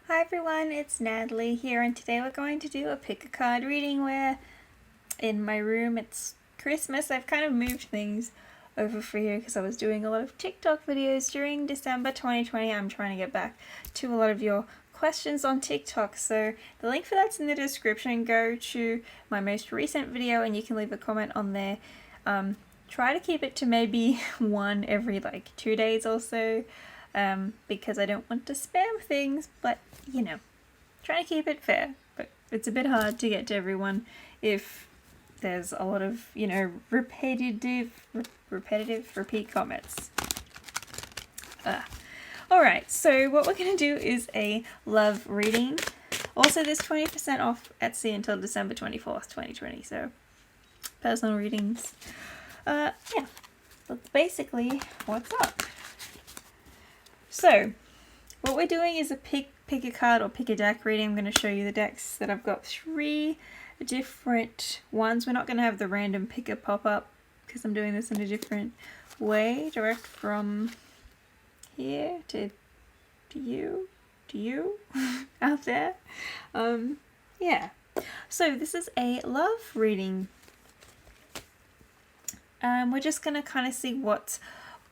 Hi everyone, it's Natalie here, and today we're going to do a pick a card reading where in my room it's Christmas. I've kind of moved things over for here because I was doing a lot of TikTok videos during December 2020. I'm trying to get back to a lot of your questions on TikTok, so the link for that's in the description. Go to my most recent video and you can leave a comment on there. Try to keep it to maybe one every 2 days or so. Because I don't want to spam things, but try to keep it fair. But it's a bit hard to get to everyone if there's a lot of, repetitive repeat comments. Alright, so what we're going to do is a love reading. Also, there's 20% off Etsy until December 24th, 2020, so personal readings. Yeah, that's basically what's up. So, what we're doing is a pick a card or pick a deck reading. I'm going to show you the decks that I've got 3 different ones. We're not going to have the random picker pop up because I'm doing this in a different way, direct from here to you out there. Yeah. So this is a love reading. We're just going to kind of see what's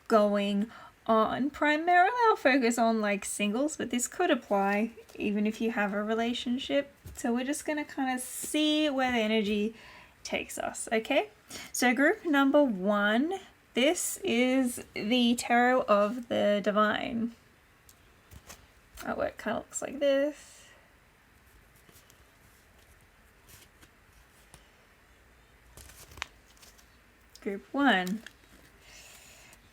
going on. Primarily I'll focus on singles, but this could apply even if you have a relationship. So we're just going to kind of see where the energy takes us, okay? So group number 1, this is the Tarot of the Divine. Artwork kind of looks like this. Group 1.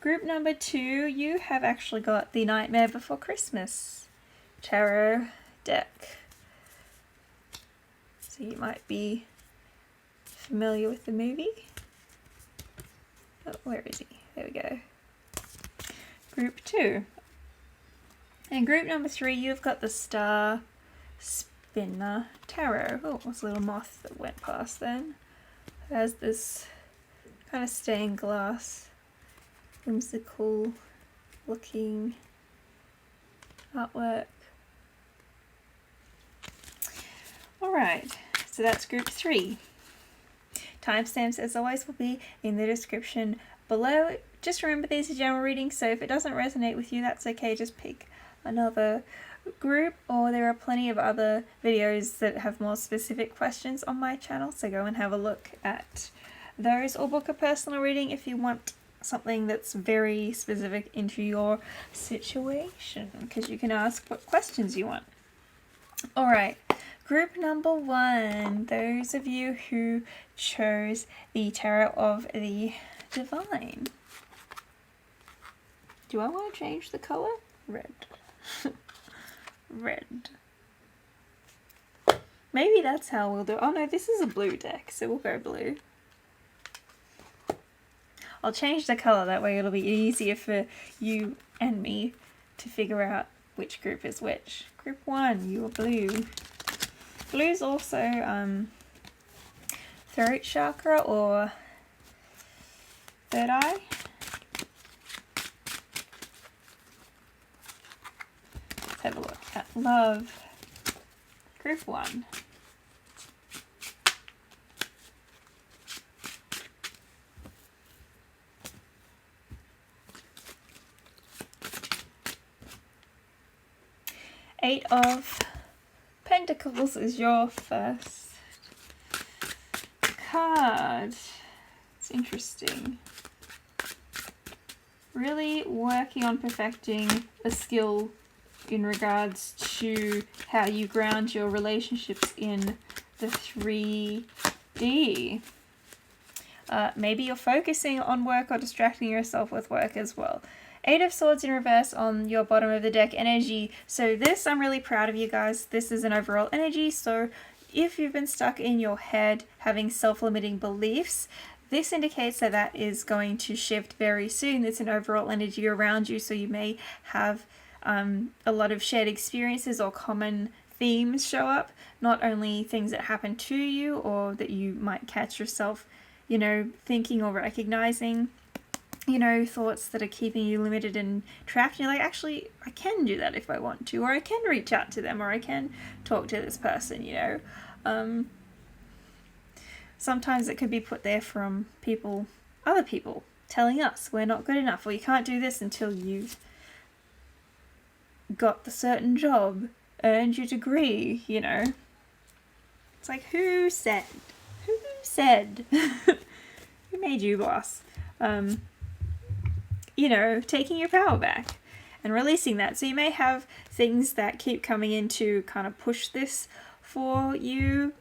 Group number 2, you have actually got the Nightmare Before Christmas tarot deck. So you might be familiar with the movie. Oh, where is he? There we go. Group 2. And group number 3, you've got the Star Spinner Tarot. Oh, there's a little moth that went past then. It has this kind of stained glass, whimsical looking artwork. Alright, so that's group 3. Timestamps, as always, will be in the description below. Just remember, these are general readings, so if it doesn't resonate with you, that's okay. Just pick another group, or there are plenty of other videos that have more specific questions on my channel, so go and have a look at those, or book a personal reading if you want something that's very specific into your situation, because you can ask what questions you want. Alright, group number 1, those of you who chose the Tarot of the Divine. Do I want to change the color? Red. Red. Maybe that's how we'll do it. Oh no, this is a blue deck, so we'll go blue. I'll change the color, that way it'll be easier for you and me to figure out which group is which. Group 1, you are blue. Blue's also throat chakra or third eye. Let's have a look at love. Group 1. Eight of Pentacles is your first card. It's interesting. Really working on perfecting a skill in regards to how you ground your relationships in the 3D. Maybe you're focusing on work or distracting yourself with work as well. 8 of Swords in reverse on your bottom of the deck energy. So this, I'm really proud of you guys. This is an overall energy. So if you've been stuck in your head having self-limiting beliefs, this indicates that that is going to shift very soon. It's an overall energy around you. So you may have a lot of shared experiences or common themes show up. Not only things that happen to you or that you might catch yourself, thinking or recognizing. thoughts that are keeping you limited and trapped. You're like, actually, I can do that if I want to, or I can reach out to them, or I can talk to this person, Sometimes it could be put there from other people, telling us we're not good enough, or you can't do this until you've got the certain job, earned your degree, It's like, who said? Who said? Who made you boss? Taking your power back and releasing that. So you may have things that keep coming in to kind of push this for you,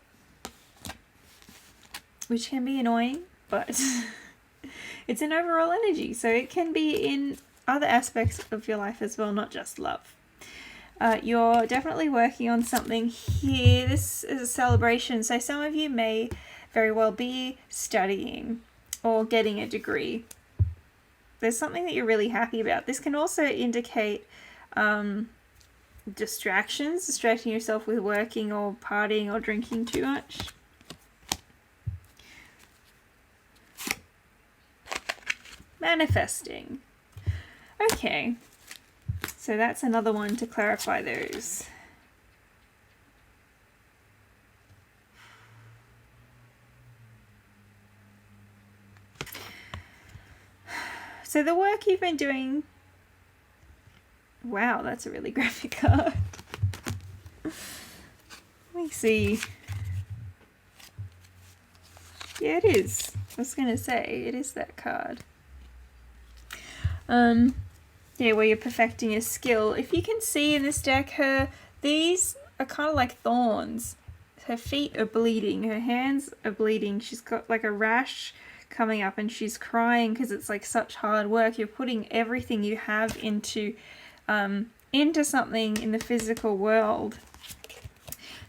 which can be annoying, but it's an overall energy. So it can be in other aspects of your life as well, not just love. You're definitely working on something here. This is a celebration. So some of you may very well be studying or getting a degree. There's something that you're really happy about. This can also indicate distracting yourself with working or partying or drinking too much. Manifesting. Okay, so that's another one to clarify those. So the work you've been doing, wow, that's a really graphic card. Let me see. Yeah, it is. I was going to say, it is that card. Where you're perfecting a skill. If you can see in this deck, these are kind of like thorns. Her feet are bleeding. Her hands are bleeding. She's got like a rash coming up and she's crying because it's like such hard work. You're putting everything you have into something in the physical world.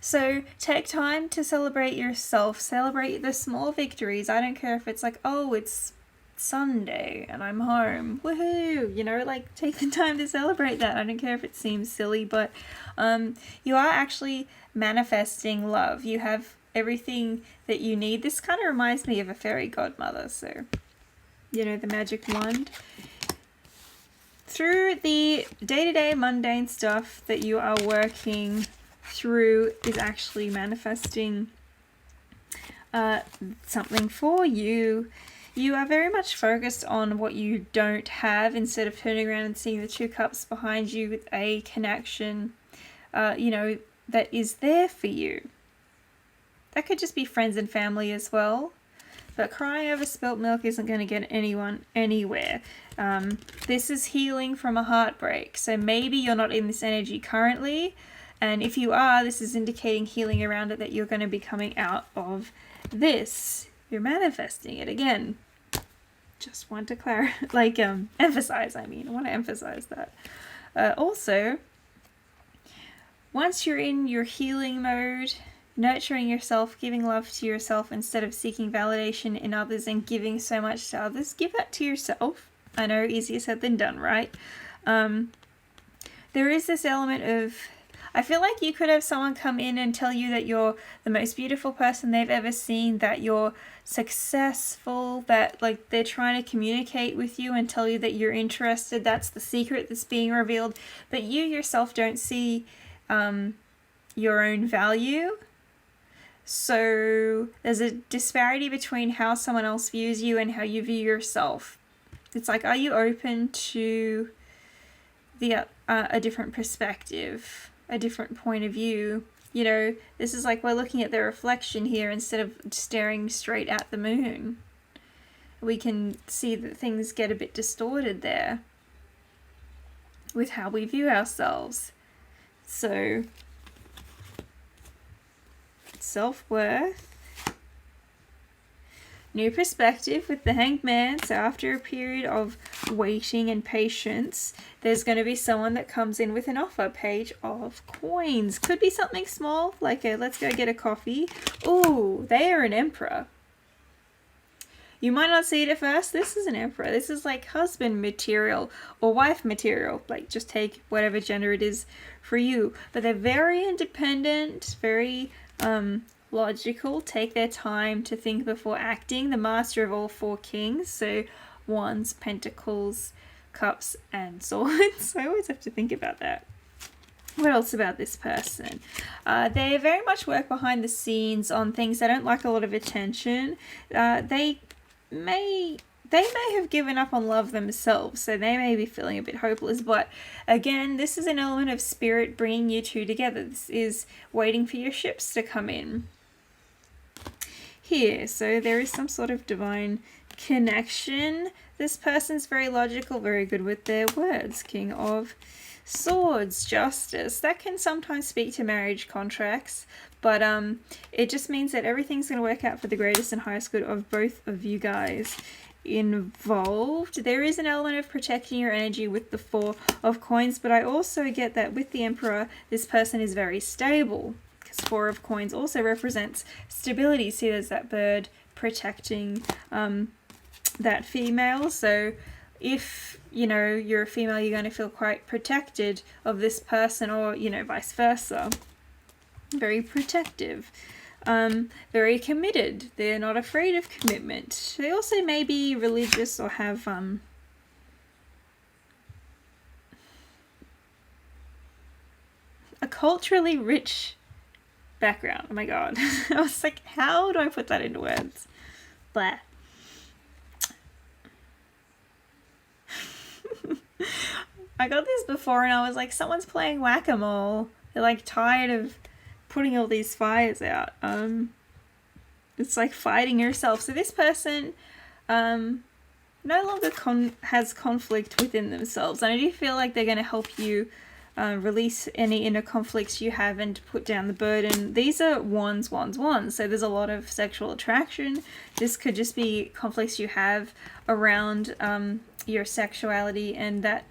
So take time to celebrate yourself. Celebrate the small victories. I don't care if it's like, oh, it's Sunday and I'm home. Woohoo! Take the time to celebrate that. I don't care if it seems silly, but you are actually manifesting love. You have everything that you need. This kind of reminds me of a fairy godmother. So, the magic wand. Through the day-to-day mundane stuff that you are working through is actually manifesting something for you. You are very much focused on what you don't have instead of turning around and seeing the 2 cups behind you with a connection, that is there for you. That could just be friends and family as well. But crying over spilt milk isn't going to get anyone anywhere. This is healing from a heartbreak. So maybe you're not in this energy currently. And if you are, this is indicating healing around it, that you're going to be coming out of this. You're manifesting it again. Just want to emphasize. I want to emphasize that. Also, once you're in your healing mode, nurturing yourself, giving love to yourself instead of seeking validation in others and giving so much to others, give that to yourself. I know, easier said than done, right? There is this element of, I feel like you could have someone come in and tell you that you're the most beautiful person they've ever seen, that you're successful, that they're trying to communicate with you and tell you that you're interested. That's the secret that's being revealed. But you yourself don't see your own value. So there's a disparity between how someone else views you and how you view yourself. It's like, are you open to a different perspective, a different point of view? This is like we're looking at the reflection here instead of staring straight at the moon. We can see that things get a bit distorted there with how we view ourselves. So, self-worth. New perspective with the Hanged Man. So after a period of waiting and patience, there's going to be someone that comes in with an offer. Page of Coins. Could be something small, like a let's go get a coffee. Ooh, they are an emperor. You might not see it at first. This is an emperor. This is like husband material or wife material. Just take whatever gender it is for you. But they're very independent, very logical, take their time to think before acting. The master of all 4 kings. So Wands, Pentacles, Cups, and Swords. I always have to think about that. What else about this person? They very much work behind the scenes on things. They don't like a lot of attention. They may have given up on love themselves, so they may be feeling a bit hopeless. But again, this is an element of spirit bringing you two together. This is waiting for your ships to come in here. So there is some sort of divine connection. This person's very logical, very good with their words. King of Swords, Justice. That can sometimes speak to marriage contracts, but it just means that everything's going to work out for the greatest and highest good of both of you guys involved. There is an element of protecting your energy with the Four of Coins, but I also get that with the Emperor, this person is very stable, because Four of Coins also represents stability. See, there's that bird protecting that female. So if, you know, you're a female, you're going to feel quite protected of this person, or, you know, vice versa. Very protective. Very committed. They're not afraid of commitment. They also may be religious or have a culturally rich background. Oh my god. I was like, how do I put that into words? Blah. I got this before and I was like, someone's playing whack-a-mole. They're like tired of putting all these fires out. It's like fighting yourself. So this person no longer has conflict within themselves. And I do feel like they're going to help you release any inner conflicts you have and put down the burden. These are wands, wands, wands. So there's a lot of sexual attraction. This could just be conflicts you have around your sexuality and that,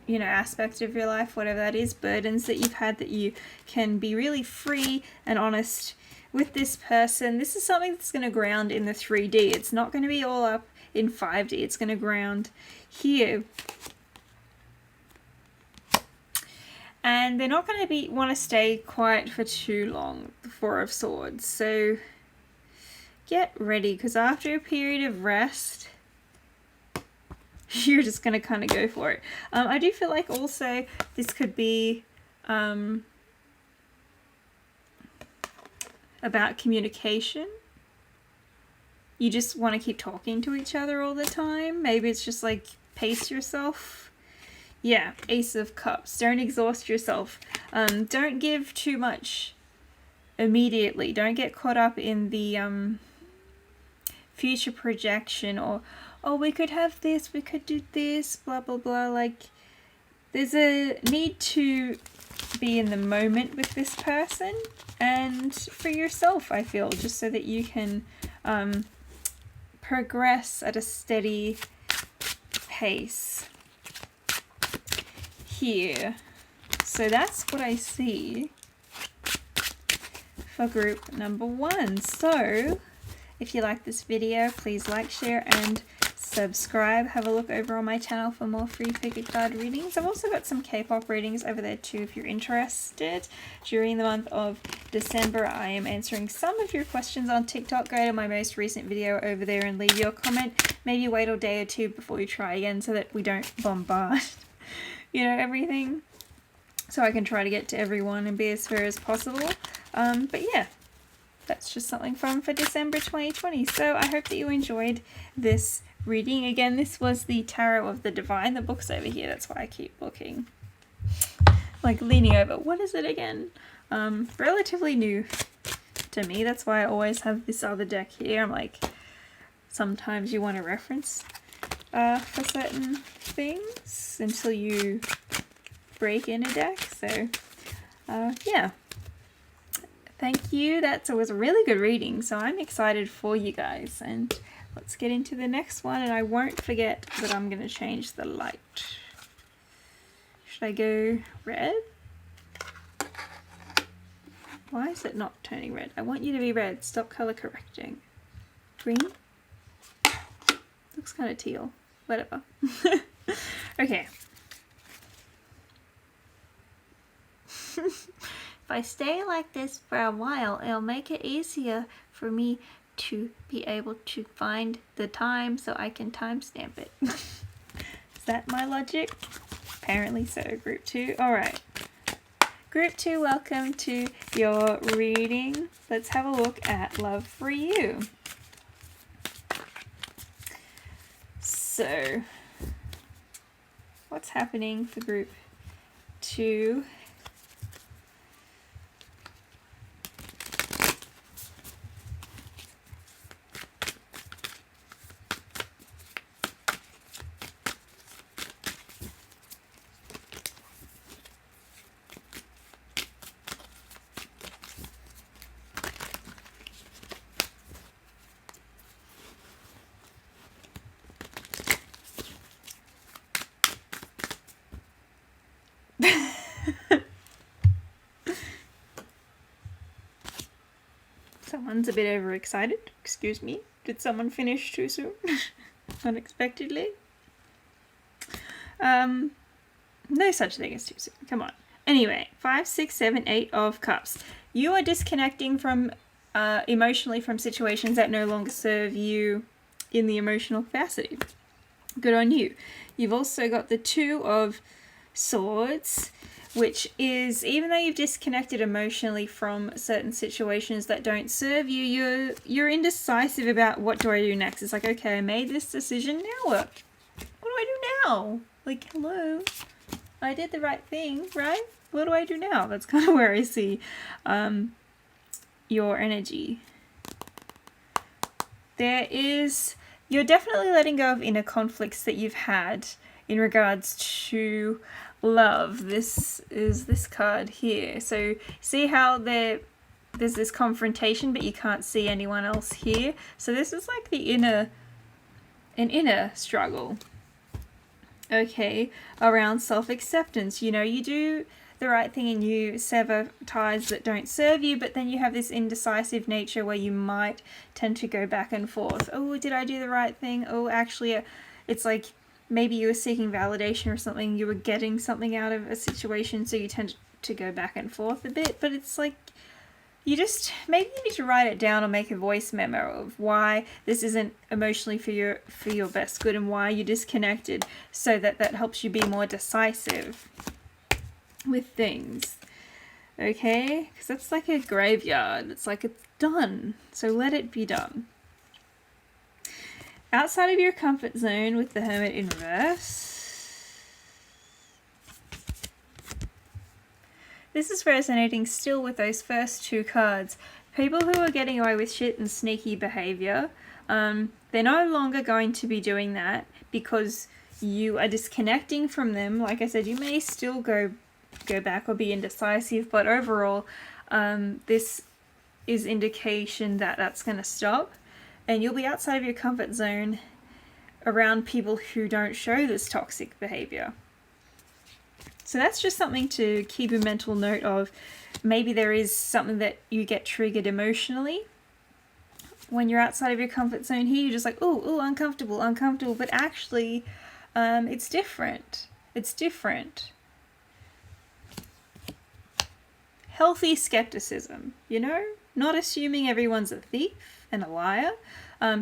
you know, aspect of your life, whatever that is, burdens that you've had, that you can be really free and honest with this person. This is something that's going to ground in the 3D. It's not going to be all up in 5D. It's going to ground here. And they're not going to want to stay quiet for too long, the Four of Swords. So get ready, because after a period of rest, you're just going to kind of go for it. I do feel like also this could be about communication. You just want to keep talking to each other all the time. Maybe it's just like pace yourself. Yeah, Ace of Cups. Don't exhaust yourself. Don't give too much immediately. Don't get caught up in the future projection, or, oh, we could have this, we could do this, blah, blah, blah. Like, there's a need to be in the moment with this person and for yourself, I feel, just so that you can progress at a steady pace here. So that's what I see for group number 1. So if you like this video, please like, share, and subscribe. Have a look over on my channel for more free pick a card readings. I've also got some K-pop readings over there too if you're interested. During the month of December, I am answering some of your questions on TikTok. Go to my most recent video over there and leave your comment. Maybe wait a day or two before you try again so that we don't bombard, you know, everything. So I can try to get to everyone and be as fair as possible. But yeah, that's just something fun for December 2020. So I hope that you enjoyed this reading. Again, this was the Tarot of the Divine. The book's over here. That's why I keep looking. Like leaning over. What is it again? Relatively new to me. That's why I always have this other deck here. I'm like, sometimes you want to reference for certain things until you break in a deck. So yeah. Thank you. That was a really good reading. So I'm excited for you guys. And let's get into the next one. And I won't forget that I'm going to change the light. Should I go red? Why is it not turning red? I want you to be red. Stop color correcting. Green? Looks kind of teal. Whatever. Okay. If I stay like this for a while, it'll make it easier for me to be able to find the time so I can timestamp it. Is that my logic? Apparently so. Group 2. Alright. Group 2, welcome to your reading. Let's have a look at Love for You. So, what's happening for Group 2? Someone's a bit overexcited. Excuse me. Did someone finish too soon? Unexpectedly? No such thing as too soon. Come on. Anyway, 5, 6, 7, 8 of Cups. You are disconnecting from emotionally from situations that no longer serve you in the emotional capacity. Good on you. You've also got the 2 of Swords, which is, even though you've disconnected emotionally from certain situations that don't serve you, you're indecisive about what do I do next. It's like, okay, I made this decision, now what? What do I do now? Like, hello? I did the right thing, right? What do I do now? That's kind of where I see your energy. You're definitely letting go of inner conflicts that you've had in regards to love. This is this card here. So see how there's this confrontation, but you can't see anyone else here. So this is like an inner struggle. Okay, around self-acceptance. You know, you do the right thing and you sever ties that don't serve you, but then you have this indecisive nature where you might tend to go back and forth. Oh, did I do the right thing? Oh, actually, it's like maybe you were seeking validation or something, you were getting something out of a situation, so you tend to go back and forth a bit, but it's like, maybe you need to write it down or make a voice memo of why this isn't emotionally for your best good and why you're disconnected, so that helps you be more decisive with things. Okay? Because that's like a graveyard. It's like it's done. So let it be done. Outside of your comfort zone with the Hermit in reverse. This is resonating still with those first 2 cards. People who are getting away with shit and sneaky behavior, they're no longer going to be doing that because you are disconnecting from them. Like I said, you may still go back or be indecisive, but overall, this is indication that that's going to stop. And you'll be outside of your comfort zone around people who don't show this toxic behavior. So that's just something to keep a mental note of. Maybe there is something that you get triggered emotionally. When you're outside of your comfort zone here, you're just like, ooh, uncomfortable. But actually, it's different. It's different. Healthy skepticism, you know? Not assuming everyone's a thief and a liar,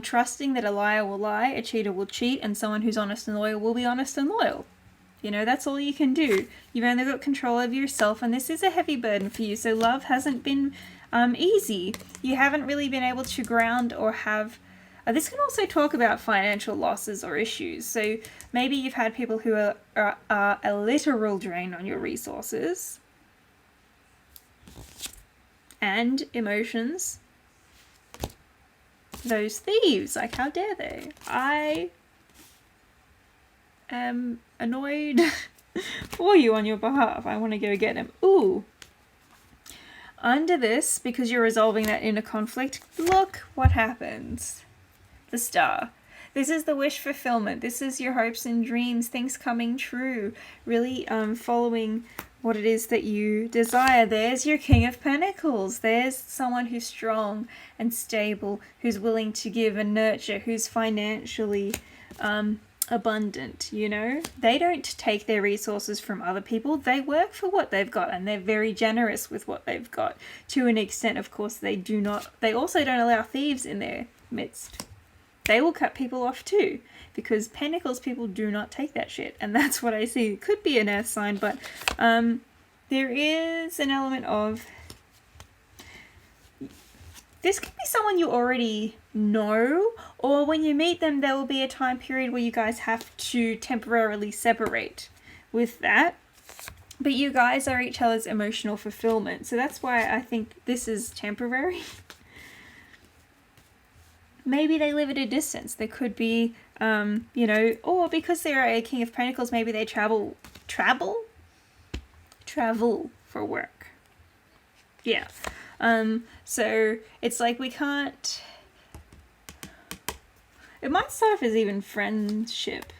trusting that a liar will lie, a cheater will cheat, and someone who's honest and loyal will be honest and loyal. You know, that's all you can do. You've only got control over yourself, and this is a heavy burden for you, so love hasn't been easy. You haven't really been able to ground or have... this can also talk about financial losses or issues, so maybe you've had people who are a literal drain on your resources and emotions. Those thieves, like, how dare they? I am annoyed for you on your behalf. I want to go get him. Ooh. Under this, because you're resolving that inner conflict, look what happens. The Star. This is the wish fulfillment. This is your hopes and dreams, things coming true. Really following what it is that you desire. There's your King of Pentacles. There's someone who's strong and stable, who's willing to give and nurture, who's financially abundant, you know? They don't take their resources from other people. They work for what they've got, and they're very generous with what they've got. To an extent, of course, they also don't allow thieves in their midst. They will cut people off too, because Pentacles people do not take that shit, and that's what I see. It could be an earth sign, but there is an element of, this could be someone you already know, or when you meet them, there will be a time period where you guys have to temporarily separate with that. But you guys are each other's emotional fulfillment. So that's why I think this is temporary. Maybe they live at a distance. There could be, you know, or because they're a King of Pentacles, maybe they travel for work. Yeah. So it's like we can't, it might start off as even friendship,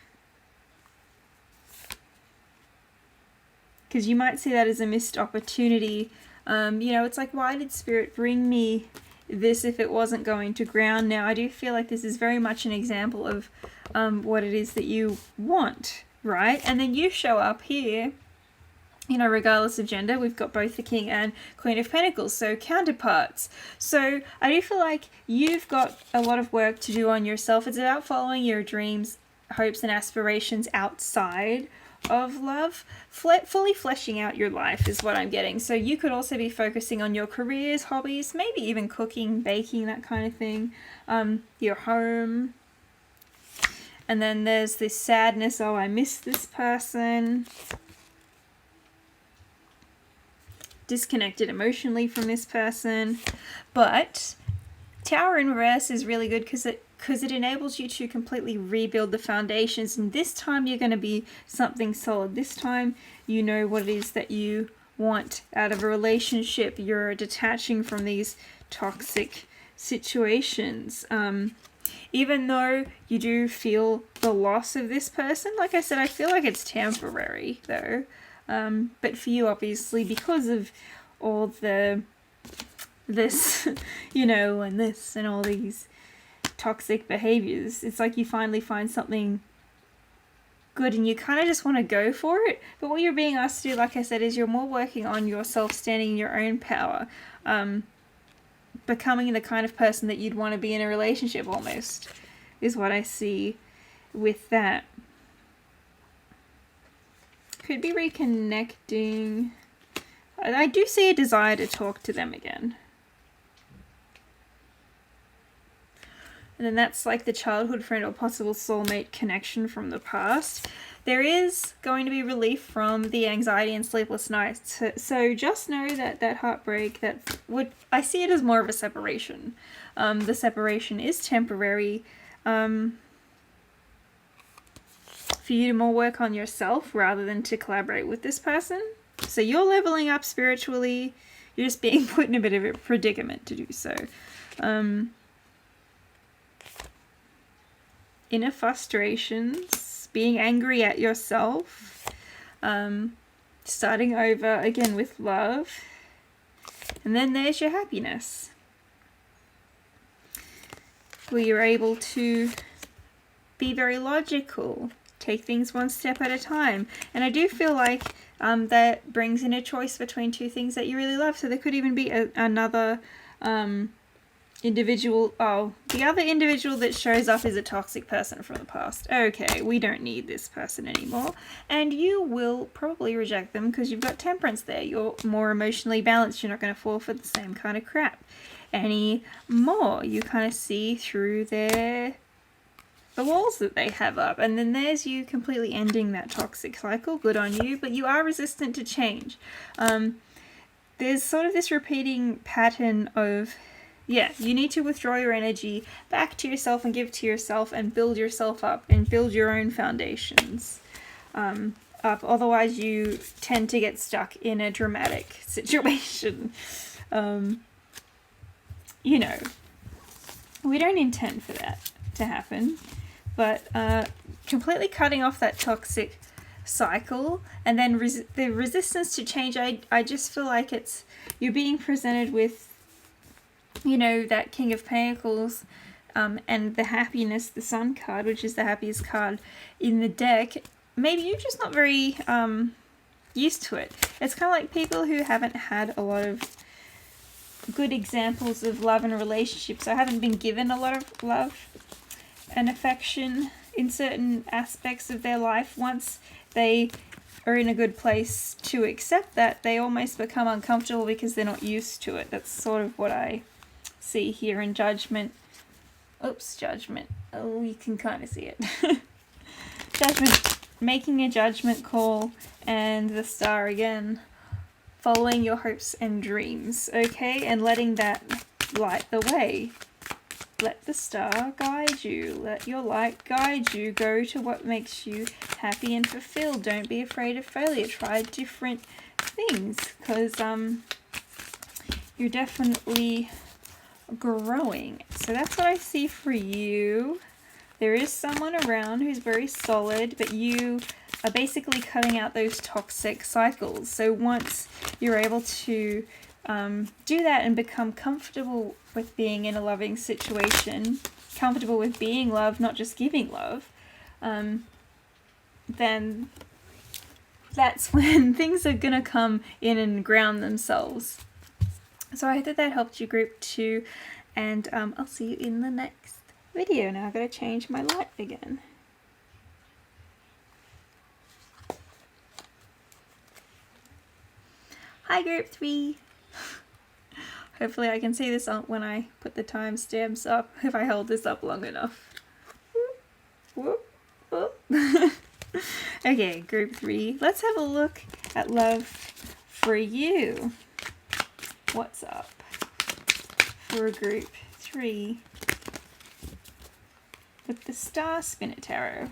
because you might see that as a missed opportunity. You know, it's like, why did Spirit bring me this if it wasn't going to ground? Now I do feel like this is very much an example of what it is that you want, right? And then you show up here, you know, regardless of gender, we've got both the King and Queen of Pentacles, so counterparts. So I do feel like you've got a lot of work to do on yourself. It's about following your dreams, hopes, and aspirations outside of love. Fully fleshing out your life is what I'm getting. So you could also be focusing on your careers, hobbies, maybe even cooking, baking, that kind of thing, your home. And then there's this sadness, oh, I miss this person. Disconnected emotionally from this person. But Tower in reverse is really good because it enables you to completely rebuild the foundations, and this time you're going to be something solid. This time you know what it is that you want out of a relationship. You're detaching from these toxic situations. Even though you do feel the loss of this person, like I said, I feel like it's temporary though. But for you, obviously, because of all this, you know, and this and all these toxic behaviors, it's like you finally find something good and you kind of just want to go for it. But what you're being asked to do, like I said, is you're more working on yourself, standing in your own power, becoming the kind of person that you'd want to be in a relationship almost, is what I see with that. Could be reconnecting. I do see a desire to talk to them again. And then that's like the childhood friend or possible soulmate connection from the past. There is going to be relief from the anxiety and sleepless nights. So just know that that heartbreak, I see it as more of a separation. The separation is temporary. For you to more work on yourself rather than to collaborate with this person. So you're leveling up spiritually. You're just being put in a bit of a predicament to do so. Inner frustrations, being angry at yourself, starting over again with love. And then there's your happiness, where you're able to be very logical, take things one step at a time. And I do feel like that brings in a choice between two things that you really love. So there could even be another individual. Oh, the other individual that shows up is a toxic person from the past. Okay, we don't need this person anymore. And you will probably reject them because you've got temperance there. You're more emotionally balanced. You're not going to fall for the same kind of crap anymore. You kind of see through the walls that they have up, and then there's you completely ending that toxic cycle. Good on you, but you are resistant to change. There's sort of this repeating pattern of, yeah, you need to withdraw your energy back to yourself and give to yourself and build yourself up and build your own foundations up. Otherwise you tend to get stuck in a dramatic situation. You know, we don't intend for that to happen. But completely cutting off that toxic cycle, and then the resistance to change, I just feel like you're being presented with, you know, that King of Pentacles and the happiness, the Sun card, which is the happiest card in the deck, maybe you're just not very used to it. It's kind of like people who haven't had a lot of good examples of love and relationships, or haven't been given a lot of love and affection in certain aspects of their life. Once they are in a good place to accept that, they almost become uncomfortable because they're not used to it. That's sort of what I see here in Judgment. Oops, Judgment. Oh, you can kind of see it. Judgment, making a judgment call, and the Star again, following your hopes and dreams, okay, and letting that light the way. Let the Star guide you. Let your light guide you. Go to what makes you happy and fulfilled. Don't be afraid of failure. Try different things, because you're definitely growing. So that's what I see for you. There is someone around who's very solid, but you are basically cutting out those toxic cycles. So once you're able to do that and become comfortable with being in a loving situation, comfortable with being loved, not just giving love, then that's when things are going to come in and ground themselves. So I hope that helped you, group 2, and I'll see you in the next video. Now I've got to change my light again. Hi, group 3. Hopefully I can see this when I put the timestamps up, if I hold this up long enough. Whoop, whoop, whoop. Okay, group 3. Let's have a look at love for you. What's up for group 3 with the Star Spinner Tarot?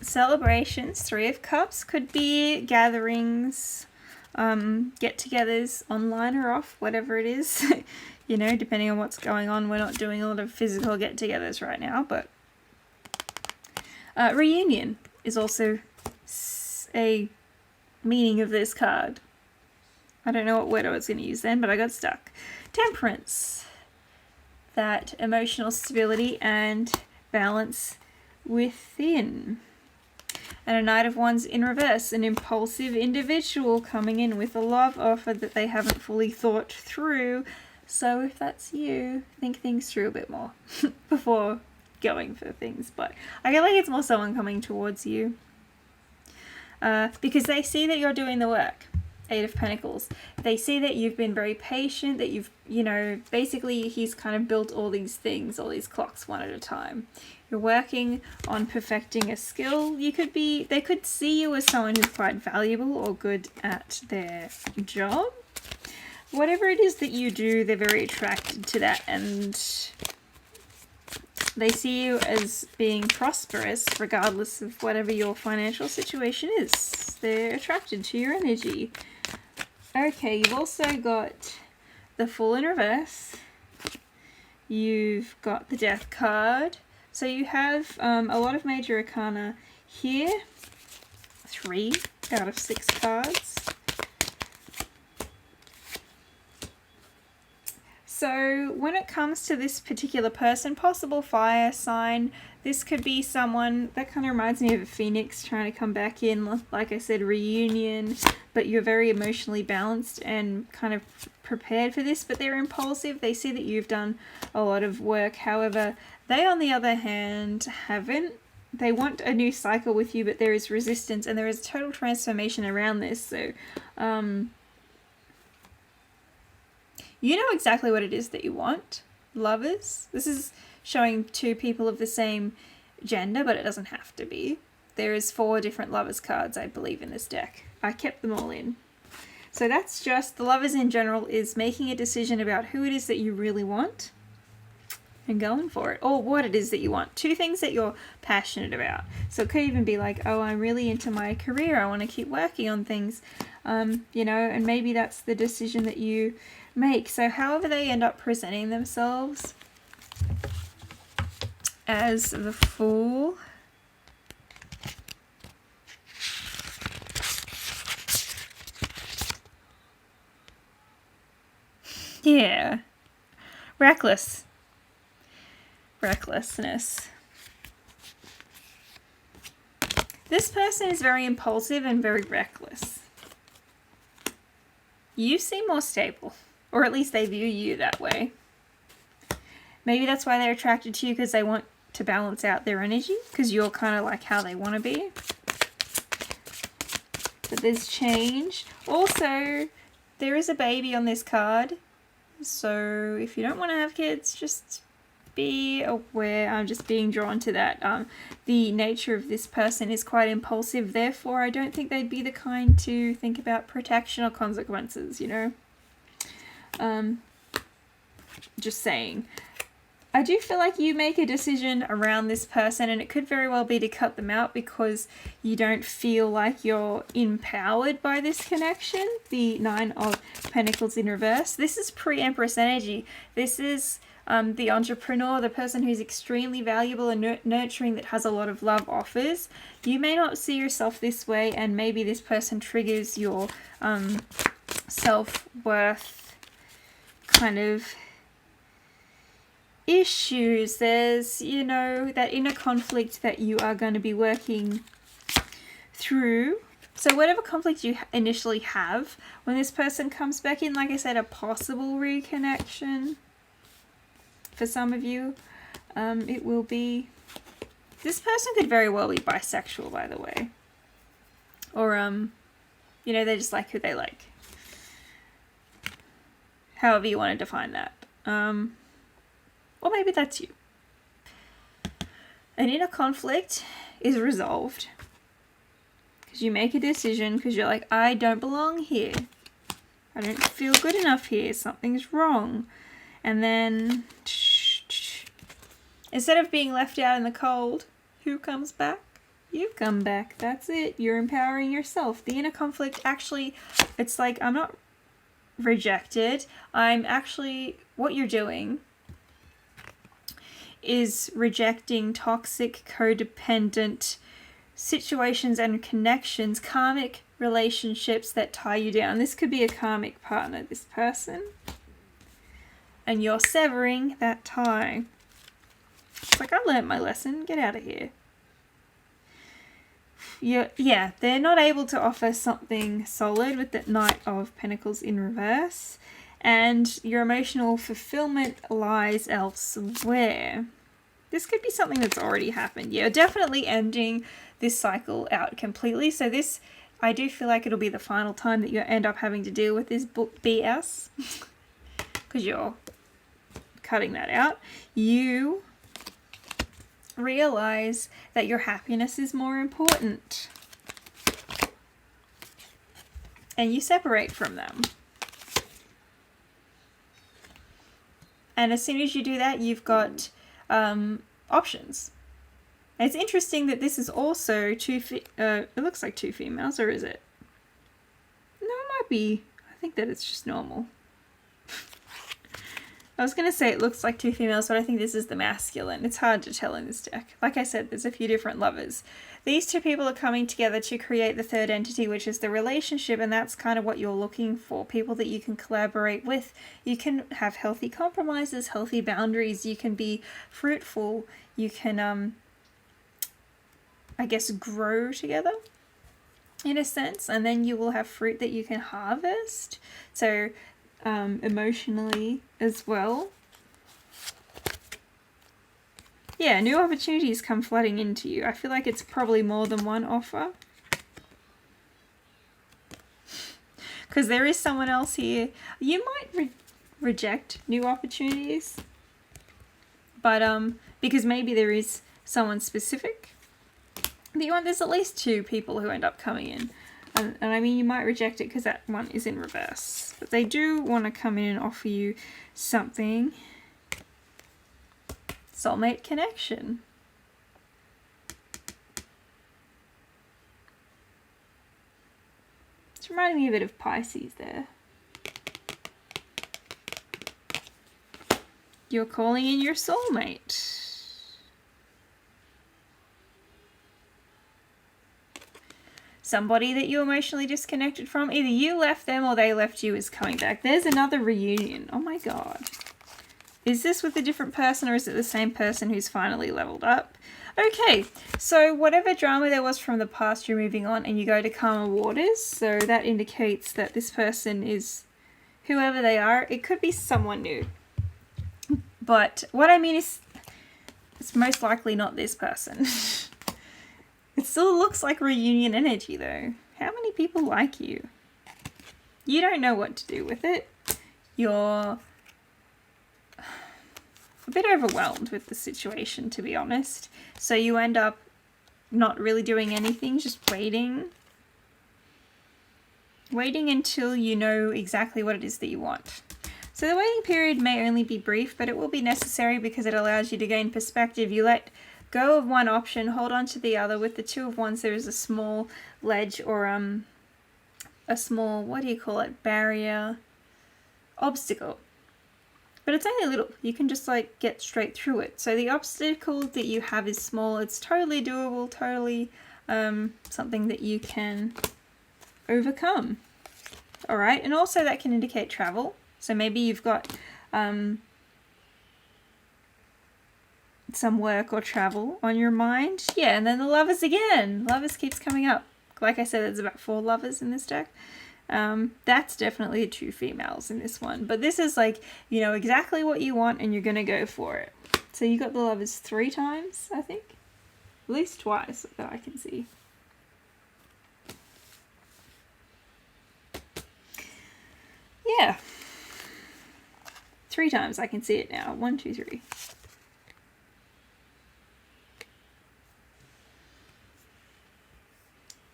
Celebrations, 3 of Cups, could be gatherings, get-togethers, online or off, whatever it is, you know, depending on what's going on. We're not doing a lot of physical get-togethers right now, but reunion is also a meaning of this card. I don't know what word I was going to use then, but I got stuck. Temperance, that emotional stability and balance within. And a Knight of Wands in reverse, an impulsive individual coming in with a love offer that they haven't fully thought through. So if that's you, think things through a bit more before going for things. But I feel like it's more someone coming towards you because they see that you're doing the work. 8 of Pentacles. They see that you've been very patient, that you've, you know, basically he's kind of built all these things, all these clocks one at a time. You're working on perfecting a skill. They could see you as someone who's quite valuable or good at their job. Whatever it is that you do, they're very attracted to that, and they see you as being prosperous regardless of whatever your financial situation is. They're attracted to your energy. Okay, you've also got the Fool in reverse. You've got the Death card. So you have a lot of major arcana here. 3 out of 6 cards. So when it comes to this particular person, possible fire sign, this could be someone that kind of reminds me of a phoenix trying to come back in, like I said, reunion, but you're very emotionally balanced and kind of prepared for this, but they're impulsive. They see that you've done a lot of work. However, they, on the other hand, haven't. They want a new cycle with you, but there is resistance and there is total transformation around this. So, you know exactly what it is that you want, lovers. This is showing 2 people of the same gender, but it doesn't have to be. There is 4 different lovers cards, I believe, in this deck. I kept them all in. So that's just, the lovers in general is making a decision about who it is that you really want and going for it, or what it is that you want. 2 things that you're passionate about. So it could even be like, oh, I'm really into my career. I want to keep working on things, you know, and maybe that's the decision that you make. So however they end up presenting themselves, as the Fool. Yeah. Recklessness. This person is very impulsive and very reckless. You seem more stable, or at least they view you that way. Maybe that's why they're attracted to you, because they want to balance out their energy, because you're kind of like how they want to be. But there's change. Also, there is a baby on this card. So if you don't want to have kids, just be aware. I'm just being drawn to that. The nature of this person is quite impulsive. Therefore, I don't think they'd be the kind to think about protection or consequences, you know. Just saying. I do feel like you make a decision around this person, and it could very well be to cut them out because you don't feel like you're empowered by this connection. The Nine of Pentacles in reverse. This is pre-Empress energy. This is the entrepreneur, the person who's extremely valuable and nurturing, that has a lot of love offers. You may not see yourself this way, and maybe this person triggers your self-worth kind of issues. There's, you know, that inner conflict that you are going to be working through. So whatever conflict you initially have, when this person comes back in, like I said, a possible reconnection for some of you, it will be, this person could very well be bisexual, by the way, or you know, they just like who they like, however you want to define that. Or maybe that's you. An inner conflict is resolved because you make a decision, because you're like, I don't belong here. I don't feel good enough here. Something's wrong. And then, instead of being left out in the cold, who comes back? You come back. That's it. You're empowering yourself. The inner conflict, actually, it's like, I'm not rejected. I'm actually, what you're doing is rejecting toxic, codependent situations and connections, karmic relationships that tie you down. This could be a karmic partner, this person. And you're severing that tie. It's like, I learned my lesson. Get out of here. Yeah, they're not able to offer something solid with the Knight of Pentacles in reverse. And your emotional fulfillment lies elsewhere. This could be something that's already happened. You're definitely ending this cycle out completely. So this, I do feel like it'll be the final time that you end up having to deal with this BS. Because you're cutting that out. You realize that your happiness is more important. And you separate from them. And as soon as you do that, you've got options. And it's interesting that this is also it looks like two females, or is it? No, it might be. I think that it's just normal. I was going to say it looks like two females, but I think this is the masculine. It's hard to tell in this deck. Like I said, there's a few different lovers. These two people are coming together to create the third entity, which is the relationship, and that's kind of what you're looking for. People that you can collaborate with. You can have healthy compromises, healthy boundaries. You can be fruitful. You can, I guess, grow together in a sense, and then you will have fruit that you can harvest. So emotionally as well. Yeah, new opportunities come flooding into you. I feel like it's probably more than one offer. Because there is someone else here. You might reject new opportunities. But because maybe there is someone specific that you want. There's at least two people who end up coming in. And I mean, you might reject it because that one is in reverse. But they do want to come in and offer you something. Soulmate connection. It's reminding me a bit of Pisces there. You're calling in your soulmate. somebody that you emotionally disconnected from. Either you left them or they left you is coming back. There's another reunion. Oh my god. Is this with a different person or is it the same person who's finally leveled up? Okay, so whatever drama there was from the past, you're moving on and you go to calmer waters. So that indicates that this person is whoever they are. It could be someone new. But what I mean is, it's most likely not this person. It still looks like reunion energy though. How many people like you? You don't know what to do with it. You're a bit overwhelmed with the situation, to be honest. So you end up not really doing anything, just waiting. Waiting until you know exactly what it is that you want. So the waiting period may only be brief, but it will be necessary because it allows you to gain perspective. You let go of one option, hold on to the other. With the Two of Wands, there is a small ledge or a small, what do you call it, barrier, obstacle. But it's only a little. You can just like get straight through it. So the obstacle that you have is small. It's totally doable, totally something that you can overcome. All right, and also that can indicate travel. So maybe you've got some work or travel on your mind. Yeah, and then the Lovers again. Lovers keeps coming up. Like I said, there's about 4 Lovers in this deck. That's definitely 2 females in this one. But this is like, you know exactly what you want and you're going to go for it. So you got the Lovers 3 times, I think. At least twice that I can see. Yeah. 3 times I can see it now. 1, 2, 3.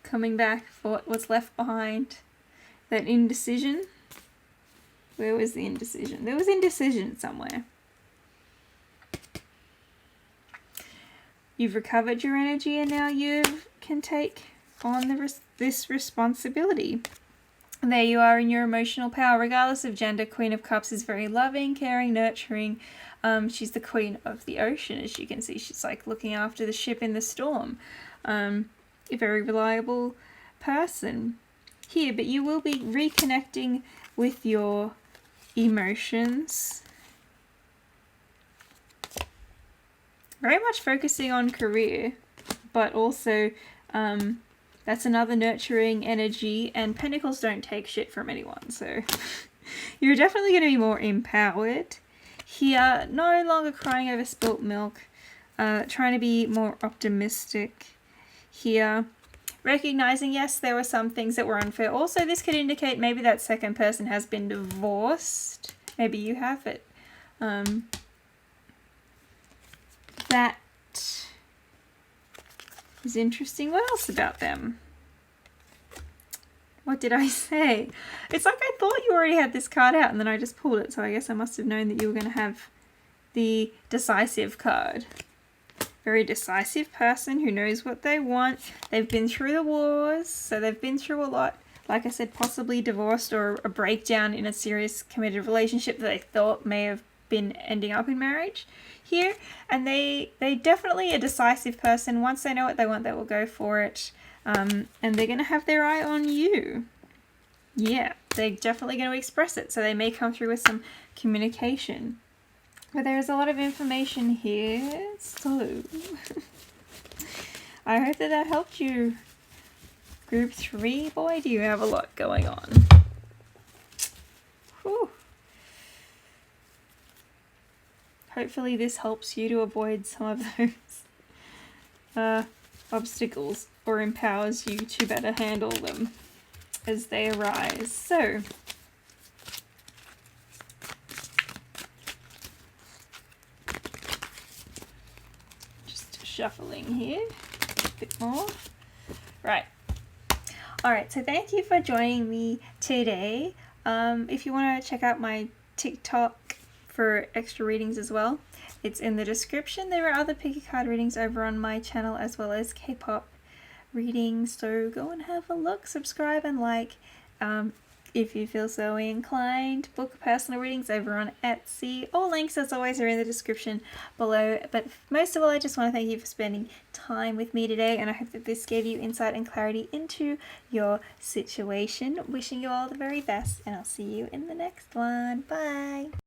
Coming back for what was left behind. That indecision. Where was the indecision? There was indecision somewhere. You've recovered your energy and now you can take on this responsibility. And there you are in your emotional power. Regardless of gender, Queen of Cups is very loving, caring, nurturing. She's the queen of the ocean, as you can see. She's like looking after the ship in the storm. A very reliable person here, but you will be reconnecting with your emotions. Very much focusing on career, but also that's another nurturing energy, and Pentacles don't take shit from anyone, so you're definitely going to be more empowered here. No longer crying over spilt milk, trying to be more optimistic here. Recognizing, yes, there were some things that were unfair. Also, this could indicate maybe that second person has been divorced. Maybe you have it. That is interesting. What else about them? What did I say? It's like I thought you already had this card out and then I just pulled it. So I guess I must have known that you were going to have the decisive card. Very decisive person who knows what they want. They've been through the wars, so they've been through a lot. Like I said, possibly divorced or a breakdown in a serious committed relationship that they thought may have been ending up in marriage here. And they definitely a decisive person. Once they know what they want, they will go for it. And they're going to have their eye on you. Yeah, they're definitely going to express it. So they may come through with some communication. But there's a lot of information here, so I hope that helped you. Group 3, boy, do you have a lot going on. Whew. Hopefully this helps you to avoid some of those obstacles or empowers you to better handle them as they arise. So, shuffling here a bit more. Right. Alright, so thank you for joining me today. If you want to check out my TikTok for extra readings as well, it's in the description. There are other pick a card readings over on my channel as well as K-pop readings, so go and have a look, subscribe and like. if you feel so inclined, book personal readings over on Etsy. All links, as always, are in the description below. But most of all, I just want to thank you for spending time with me today, and I hope that this gave you insight and clarity into your situation. Wishing you all the very best, and I'll see you in the next one. Bye!